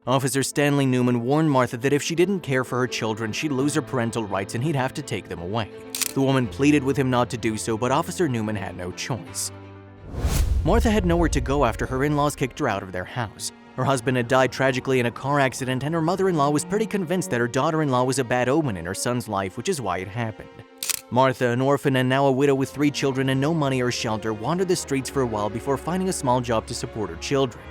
Officer Stanley Newman warned Martha that if she didn't care for her children, she'd lose her parental rights and he'd have to take them away. The woman pleaded with him not to do so, but Officer Newman had no choice. Martha had nowhere to go after her in-laws kicked her out of their house. Her husband had died tragically in a car accident, and her mother-in-law was pretty convinced that her daughter-in-law was a bad omen in her son's life, which is why it happened. Martha, an orphan and now a widow with 3 children and no money or shelter, wandered the streets for a while before finding a small job to support her children.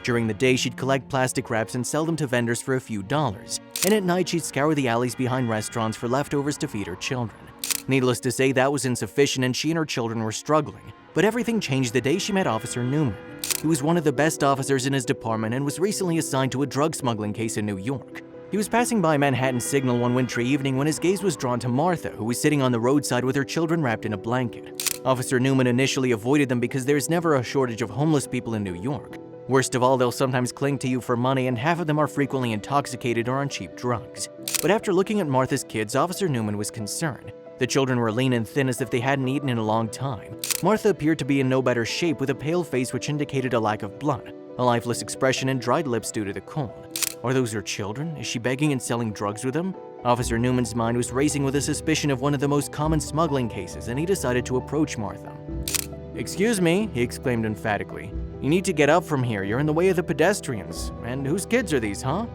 During the day, she'd collect plastic wraps and sell them to vendors for a few dollars, and at night she'd scour the alleys behind restaurants for leftovers to feed her children. Needless to say, that was insufficient and she and her children were struggling. But everything changed the day she met Officer Newman. He was one of the best officers in his department and was recently assigned to a drug smuggling case in New York. He was passing by Manhattan Signal one wintry evening when his gaze was drawn to Martha, who was sitting on the roadside with her children wrapped in a blanket. Officer Newman initially avoided them because there's never a shortage of homeless people in New York. Worst of all, they'll sometimes cling to you for money, and half of them are frequently intoxicated or on cheap drugs. But after looking at Martha's kids, Officer Newman was concerned. The children were lean and thin as if they hadn't eaten in a long time. Martha appeared to be in no better shape, with a pale face which indicated a lack of blood, a lifeless expression, and dried lips due to the cold. Are those her children? Is she begging and selling drugs with them? Officer Newman's mind was racing with a suspicion of one of the most common smuggling cases, and he decided to approach Martha. "Excuse me," he exclaimed emphatically. "You need to get up from here. You're in the way of the pedestrians. And whose kids are these, huh?"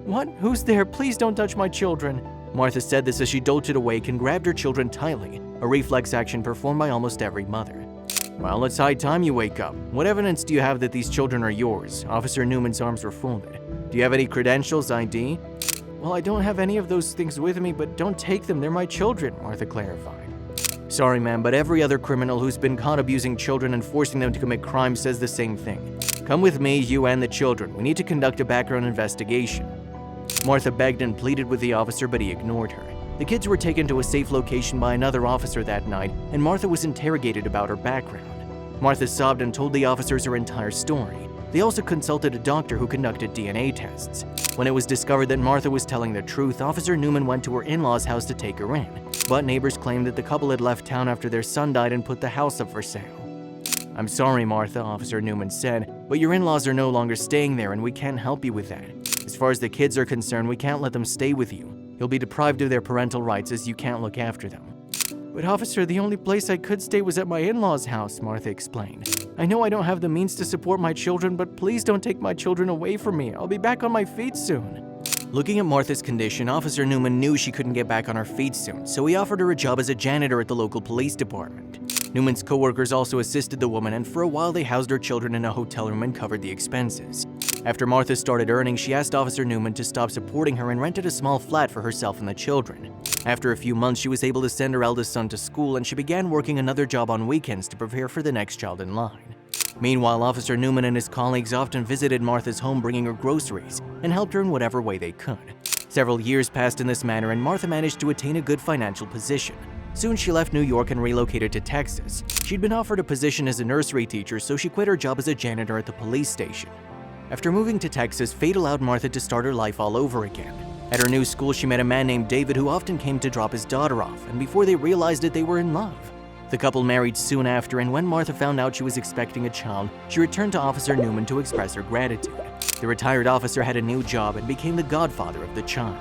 "What? Who's there? Please don't touch my children." Martha said this as she jolted awake and grabbed her children tightly, a reflex action performed by almost every mother. "Well, it's high time you wake up. What evidence do you have that these children are yours?" Officer Newman's arms were folded. "Do you have any credentials, ID?" "Well, I don't have any of those things with me, but don't take them. They're my children," Martha clarified. "Sorry, ma'am, but every other criminal who's been caught abusing children and forcing them to commit crimes says the same thing. Come with me, you and the children. We need to conduct a background investigation." Martha begged and pleaded with the officer, but he ignored her. The kids were taken to a safe location by another officer that night, and Martha was interrogated about her background. Martha sobbed and told the officers her entire story. They also consulted a doctor who conducted DNA tests. When it was discovered that Martha was telling the truth, Officer Newman went to her in-laws' house to take her in, but neighbors claimed that the couple had left town after their son died and put the house up for sale. "I'm sorry, Martha," Officer Newman said, "but your in-laws are no longer staying there and we can't help you with that. As far as the kids are concerned, we can't let them stay with you. You'll be deprived of their parental rights as you can't look after them." "But officer, the only place I could stay was at my in-laws' house," Martha explained. "I know I don't have the means to support my children, but please don't take my children away from me. I'll be back on my feet soon." Looking at Martha's condition, Officer Newman knew she couldn't get back on her feet soon, so he offered her a job as a janitor at the local police department. Newman's co-workers also assisted the woman, and for a while they housed her children in a hotel room and covered the expenses. After Martha started earning, she asked Officer Newman to stop supporting her and rented a small flat for herself and the children. After a few months, she was able to send her eldest son to school, and she began working another job on weekends to prepare for the next child in line. Meanwhile, Officer Newman and his colleagues often visited Martha's home, bringing her groceries and helped her in whatever way they could. Several years passed in this manner, and Martha managed to attain a good financial position. Soon she left New York and relocated to Texas. She'd been offered a position as a nursery teacher, so she quit her job as a janitor at the police station. After moving to Texas, fate allowed Martha to start her life all over again. At her new school, she met a man named David who often came to drop his daughter off, and before they realized it, they were in love. The couple married soon after, and when Martha found out she was expecting a child, she returned to Officer Newman to express her gratitude. The retired officer had a new job and became the godfather of the child.